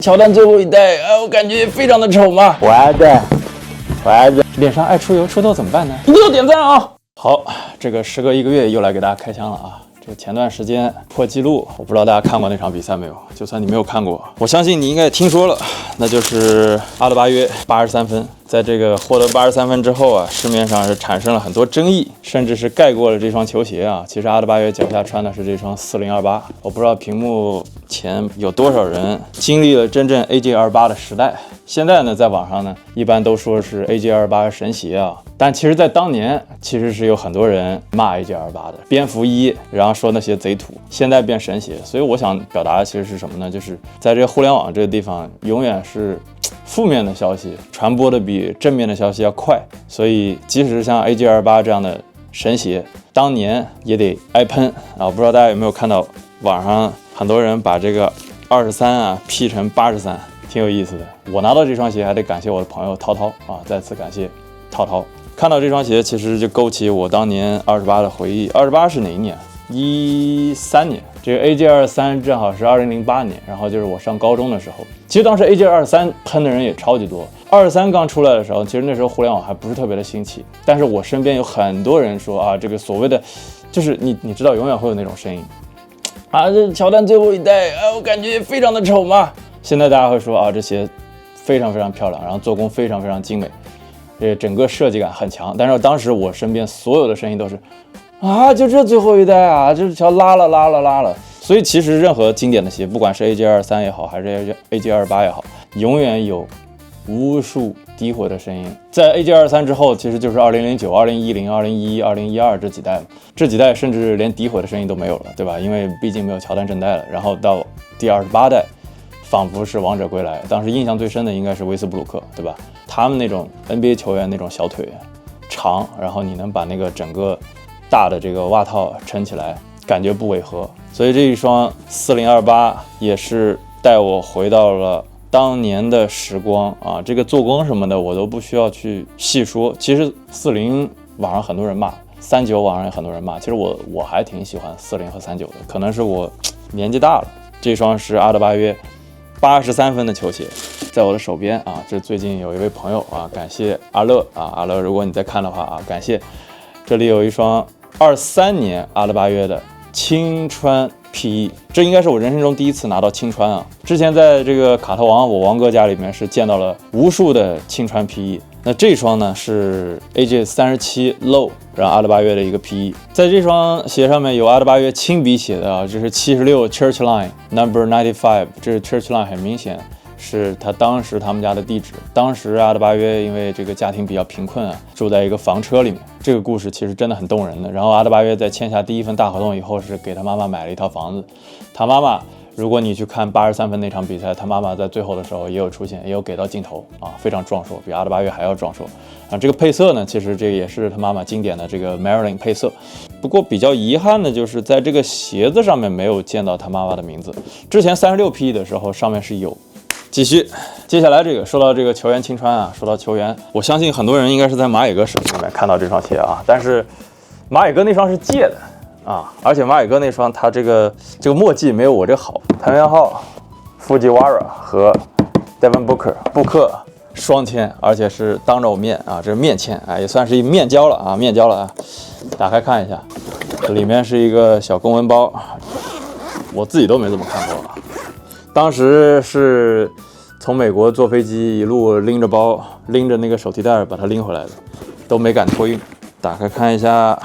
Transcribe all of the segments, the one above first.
乔丹最后一代，我感觉非常的丑嘛。我爱的，脸上爱出油，出痘怎么办呢？一定要点赞啊！好，这个时隔1个月又来给大家开枪了啊！这前段时间破纪录，我不知道大家看过那场比赛没有？就算你没有看过，我相信你应该也听说了，那就是阿德巴约83分。在这个获得83分之后啊，市面上是产生了很多争议，甚至是盖过了这双球鞋啊。其实阿德巴约脚下穿的是这双4028，我不知道屏幕前有多少人经历了真正 AJ28 的时代。现在呢，在网上呢，一般都说是 AJ28 神鞋啊，但其实在当年，其实是有很多人骂 AJ28 的蝙蝠衣，然后说那些贼土，现在变神鞋。所以我想表达的其实是什么呢？就是在这个互联网这个地方，永远是负面的消息传播的比正面的消息要快，所以即使是像 AJ28 这样的神鞋，当年也得挨喷啊！不知道大家有没有看到网上很多人把这个23啊 P 成83，挺有意思的。我拿到这双鞋还得感谢我的朋友涛涛啊，再次感谢涛涛。看到这双鞋，其实就勾起我当年28的回忆。28是哪一年？13年。这个 AJ23 正好是2008年，然后就是我上高中的时候。其实当时 AJ23 喷的人也超级多。23刚出来的时候，其实那时候互联网还不是特别的兴起，但是我身边有很多人说啊，这个所谓的就是你知道永远会有那种声音啊，这乔丹最后一代我感觉非常的丑嘛。现在大家会说啊，这鞋非常非常漂亮，然后做工非常非常精美，这整个设计感很强。但是当时我身边所有的声音都是啊，就这最后一代啊，这条拉了。所以其实任何经典的鞋，不管是 AJ23 也好，还是 AJ28 也好，永远有无数诋毁的声音。在 AJ23 之后，其实就是2009、2010、2011、2012这几代了。这几代甚至连诋毁的声音都没有了，对吧？因为毕竟没有乔丹正代了。然后到第28代，仿佛是王者归来。当时印象最深的应该是威斯布鲁克，对吧？他们那种 NBA 球员那种小腿长，然后你能把那个整个大的这个袜套撑起来，感觉不违和。所以这一双4028也是带我回到了当年的时光啊，这个做工什么的我都不需要去细说。其实40网上很多人骂，39网上也很多人骂，其实我还挺喜欢40和39的，可能是我年纪大了。这双是阿德巴约83分的球鞋，在我的手边啊。这最近有一位朋友啊，感谢阿乐啊，阿乐如果你在看的话啊，感谢。这里有一双23年阿德巴约的青川 PE， 这应该是我人生中第一次拿到青川啊。之前在这个卡特王我王哥家里面是见到了无数的青川 PE， 那这双呢是 AJ37 Low， 然后阿德巴约的一个 PE， 在这双鞋上面有阿德巴约亲笔写的啊，这是76 Church Line Number 95， 这是 Church Line， 很明显是他当时他们家的地址。当时阿德巴约因为这个家庭比较贫困啊，住在一个房车里面。这个故事其实真的很动人的。然后阿德巴约在签下第一份大合同以后，是给他妈妈买了一套房子。他妈妈，如果你去看83分那场比赛，他妈妈在最后的时候也有出现，也有给到镜头啊，非常壮硕，比阿德巴约还要壮硕。啊，这个配色呢，其实这个也是他妈妈经典的这个 Marilyn 配色。不过比较遗憾的就是在这个鞋子上面没有见到他妈妈的名字。之前36 PE 的时候上面是有。继续，接下来这个说到这个球员青川啊，说到球员，我相信很多人应该是在马野哥视频里面看到这双鞋啊，但是马野哥那双是借的啊，而且马野哥那双他这个墨迹没有我这好。藤原浩、Fujiwara 和 Devin Booker 布克双签，而且是当着我面啊，这是面签啊，也算是一面交了啊，面交了啊。打开看一下，里面是一个小公文包，我自己都没怎么看过啊。当时是从美国坐飞机一路拎着包，拎着那个手提袋把它拎回来的，都没敢托运。打开看一下，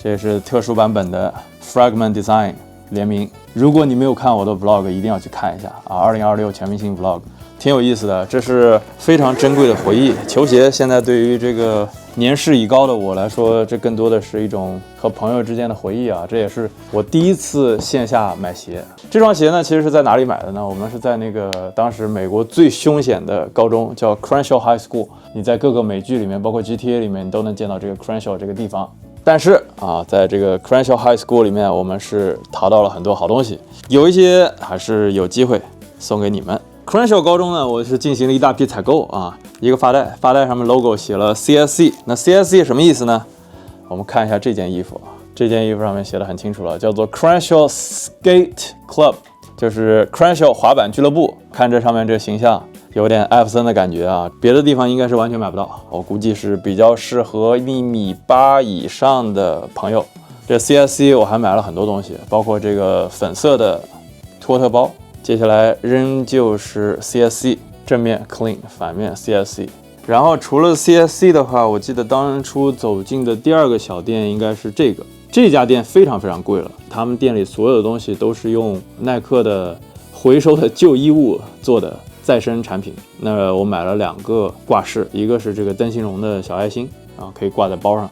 这是特殊版本的 Fragment Design 联名。如果你没有看我的 vlog， 一定要去看一下啊！2026全明星 vlog 挺有意思的，这是非常珍贵的回忆。球鞋现在对于这个年事已高的我来说，这更多的是一种和朋友之间的回忆啊！这也是我第一次线下买鞋。这双鞋呢，其实是在哪里买的呢？我们是在那个当时美国最凶险的高中，叫 Crenshaw High School。你在各个美剧里面，包括 GTA 里面，你都能见到这个 Crenshaw 这个地方。但是啊，在这个 Crenshaw High School 里面，我们是淘到了很多好东西，有一些还是有机会送给你们。Crenshaw 高中呢，我是进行了一大批采购啊，一个发带，发带上面 logo 写了 CSC， 那 CSC 什么意思呢？我们看一下这件衣服啊，这件衣服上面写的很清楚了，叫做 Crenshaw Skate Club， 就是 Crenshaw 滑板俱乐部。看这上面这形象，有点艾弗森的感觉啊，别的地方应该是完全买不到，我估计是比较适合1.8米以上的朋友。这 CSC 我还买了很多东西，包括这个粉色的托特包。接下来仍旧是 CSC， 正面 Clean， 反面 CSC。然后除了 CSC 的话，我记得当初走进的第2个小店应该是这个。这家店非常非常贵了，他们店里所有的东西都是用耐克的回收的旧衣物做的再生产品。那我买了2个挂饰，一个是这个灯芯绒的小爱心啊，可以挂在包上；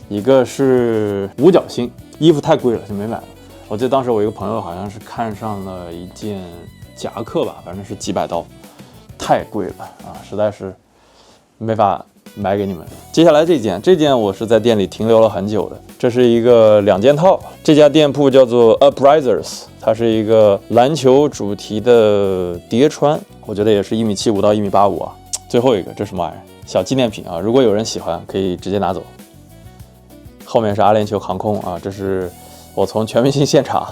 一个是五角星。衣服太贵了就没买了。我记得当时我一个朋友好像是看上了一件夹克吧，反正是几百刀，太贵了啊，实在是没法买给你们。接下来这件我是在店里停留了很久的，这是一个2件套。这家店铺叫做 Uprisers， 它是一个篮球主题的叠穿，我觉得也是1.75米到1.85米啊。最后一个这什么玩意儿？小纪念品啊，如果有人喜欢可以直接拿走。后面是阿联酋航空啊，这是我从全明星现场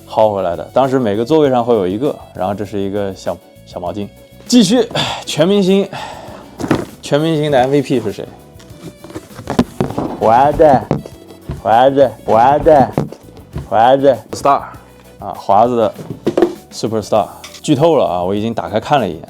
薅回来的，当时每个座位上会有一个，然后这是一个小毛巾。继续全明星的 MVP 是谁？华子 Star 啊，华子的 Superstar。剧透了啊，我已经打开看了一眼。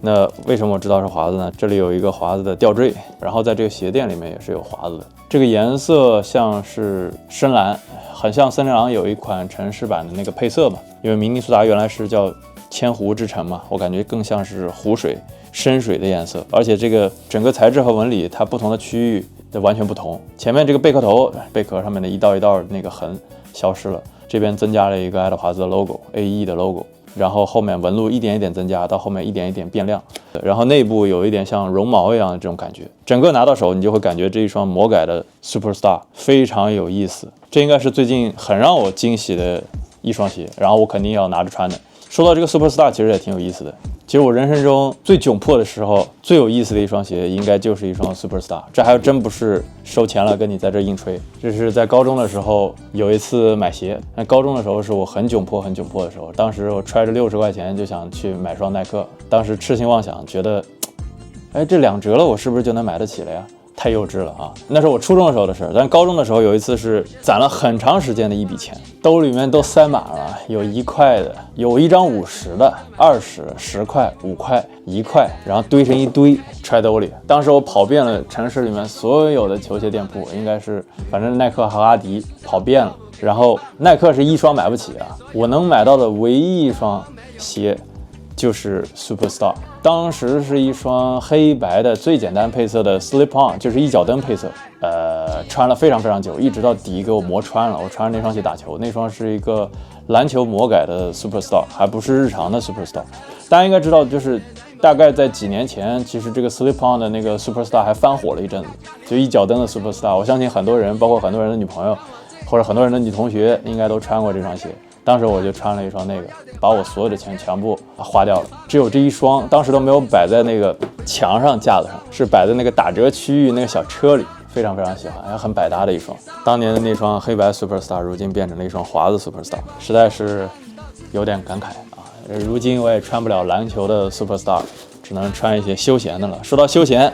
那为什么我知道是华子呢？这里有一个华子的吊坠，然后在这个鞋垫里面也是有华子的。这个颜色像是深蓝，很像森林狼有一款城市版的那个配色嘛，因为明尼苏达原来是叫千湖之城嘛，我感觉更像是湖水深水的颜色，而且这个整个材质和纹理它不同的区域的完全不同。前面这个贝壳头，贝壳上面的一道一道那个痕消失了，这边增加了一个爱德华兹的 logo， AE 的 logo， 然后后面纹路一点一点增加，到后面一点一点变亮，然后内部有一点像绒毛一样的这种感觉，整个拿到手你就会感觉这一双魔改的 Superstar 非常有意思。这应该是最近很让我惊喜的一双鞋，然后我肯定要拿着穿的。说到这个 Superstar 其实也挺有意思的，其实我人生中最窘迫的时候最有意思的一双鞋应该就是一双 Superstar， 这还真不是收钱了跟你在这硬吹，这是在高中的时候有一次买鞋。那高中的时候是我很窘迫的时候，当时我揣着60块钱就想去买双耐克，当时痴心妄想觉得这2折了我是不是就能买得起了呀，太幼稚了啊！那是我初中的时候的事，但高中的时候有一次是攒了很长时间的一笔钱，兜里面都塞满了，有1块的，有一张50的，20、10块、5块、1块，然后堆成一堆揣兜里。当时我跑遍了城市里面所有的球鞋店铺，应该是反正耐克和阿迪跑遍了，然后耐克是一双买不起啊，我能买到的唯一一双鞋就是 Superstar， 当时是一双黑白的最简单配色的 Slip On， 就是一脚蹬配色，穿了非常非常久，一直到底给我磨穿了。我穿着那双鞋打球，那双是一个篮球魔改的 Superstar， 还不是日常的 Superstar。大家应该知道，就是大概在几年前，其实这个 Slip On 的那个 Superstar 还翻火了一阵子，就一脚蹬的 Superstar。我相信很多人，包括很多人的女朋友或者很多人的女同学，应该都穿过这双鞋。当时我就穿了一双那个，把我所有的钱全部花掉了，只有这一双，当时都没有摆在那个墙上架子上，是摆在那个打折区域那个小车里，非常非常喜欢，也很百搭的一双。当年的那双黑白 Superstar， 如今变成了一双华子 Superstar， 实在是有点感慨啊。如今我也穿不了篮球的 Superstar， 只能穿一些休闲的了。说到休闲，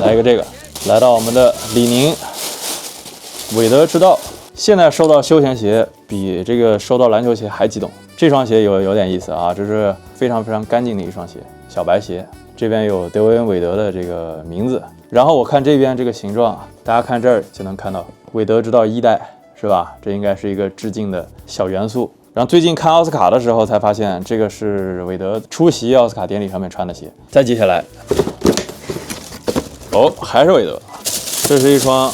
来一个这个，来到我们的李宁韦德之道。现在收到休闲鞋比这个收到篮球鞋还激动。这双鞋有点意思啊，这是非常非常干净的一双鞋，小白鞋，这边有德维恩韦德的这个名字。然后我看这边这个形状，大家看这儿就能看到韦德之道1代，是吧？这应该是一个致敬的小元素。然后最近看奥斯卡的时候才发现，这个是韦德出席奥斯卡典礼上面穿的鞋。再接下来，还是韦德，这是一双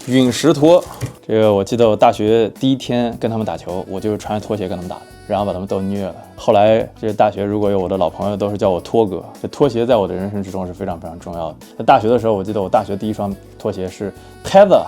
陨石拖。这个我记得我大学第一天跟他们打球，我就是穿拖鞋跟他们打的，然后把他们都虐了。后来这个大学如果有我的老朋友，都是叫我拖哥。这拖鞋在我的人生之中是非常非常重要的。在大学的时候，我记得我大学第一双拖鞋是 Tether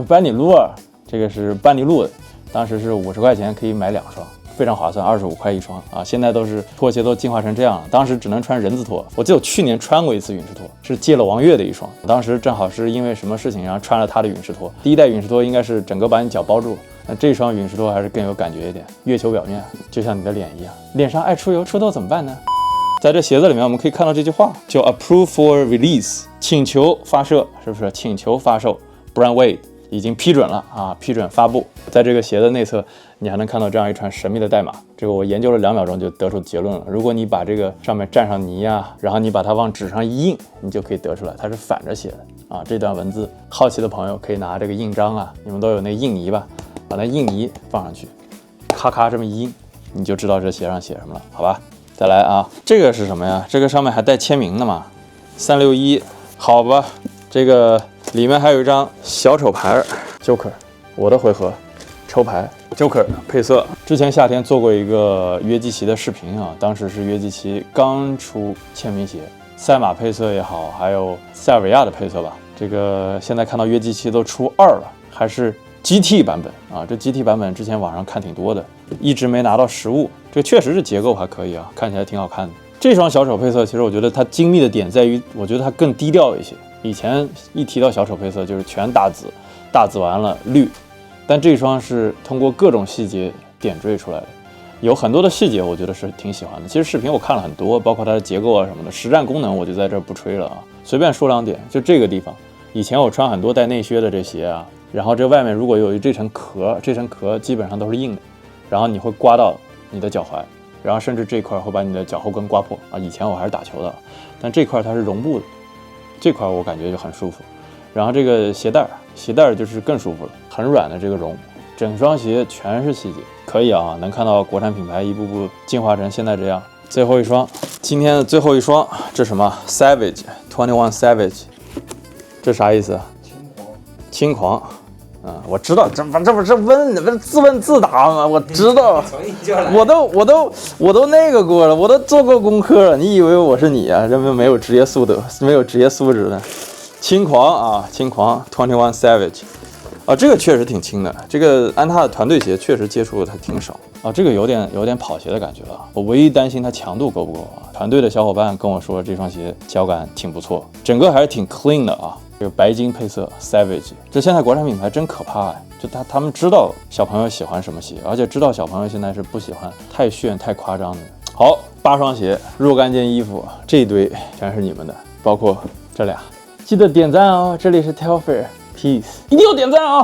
班尼路尔，这个是班尼路的，当时是50块钱可以买2双。非常划算，25块一双啊！现在都是拖鞋都进化成这样了，当时只能穿人字拖。我记得我去年穿过一次陨石拖，是借了王悦的一双，当时正好是因为什么事情，然后穿了他的陨石拖。第1代陨石拖应该是整个把你脚包住，那这双陨石头还是更有感觉一点，月球表面就像你的脸一样，脸上爱出油，出痘怎么办呢？在这鞋子里面，我们可以看到这句话，叫 Approve for Release， 请求发射，是不是？请求发售 ，Brand Wade 已经批准了啊，批准发布。在这个鞋的内侧，你还能看到这样一串神秘的代码。这个我研究了2秒钟就得出结论了。如果你把这个上面蘸上泥啊，然后你把它往纸上一印，你就可以得出来，它是反着写的啊。这段文字，好奇的朋友可以拿这个印章啊，你们都有那印泥吧，把那印泥放上去，咔咔这么一印，你就知道这鞋上写什么了，好吧？再来啊，这个是什么呀？这个上面还带签名的嘛？361，好吧，这个里面还有一张小丑牌 Joker， 我的回合抽牌 Joker 配色。之前夏天做过一个约基奇的视频啊，当时是约基奇刚出签名鞋，赛马配色也好，还有塞尔维亚的配色吧。这个现在看到约基奇都出2了，还是 GT 版本啊，这 GT 版本之前网上看挺多的，一直没拿到实物。这个确实是结构还可以啊，看起来挺好看的。这双小丑配色，其实我觉得它精密的点在于，我觉得它更低调一些。以前一提到小丑配色就是全大紫，大紫完了绿，但这双是通过各种细节点缀出来的，有很多的细节我觉得是挺喜欢的。其实视频我看了很多，包括它的结构啊什么的，实战功能我就在这不吹了啊，随便说2点，就这个地方。以前我穿很多带内靴的这鞋啊，然后这外面如果有这层壳，这层壳基本上都是硬的，然后你会刮到你的脚踝，然后甚至这块会把你的脚后跟刮破啊。以前我还是打球的，但这块它是绒布的，这块我感觉就很舒服。然后这个鞋带就是更舒服了，很软的这个绒，整双鞋全是细节，可以啊，能看到国产品牌一步步进化成现在这样。最后一双，今天的最后一双，这什么 Savage 21 Savage， 这啥意思？轻狂。我知道，这不是自问自答吗？我知道，我都那个过了，我都做过功课了。你以为我是你啊？这没有职业素质的。轻狂啊，轻狂 21 Savage 啊，这个确实挺轻的。这个安踏的团队鞋确实接触的它挺少啊，这个有点跑鞋的感觉了。我唯一担心它强度够不够啊？团队的小伙伴跟我说这双鞋脚感挺不错，整个还是挺 clean 的啊。这个白金配色 Savage， 这现在国产品牌真可怕哎！就他们知道小朋友喜欢什么鞋，而且知道小朋友现在是不喜欢太炫太夸张的。好，8双鞋，若干件衣服，这一堆全是你们的，包括这俩，记得点赞哦！这里是 Telfair Peace， 一定要点赞啊！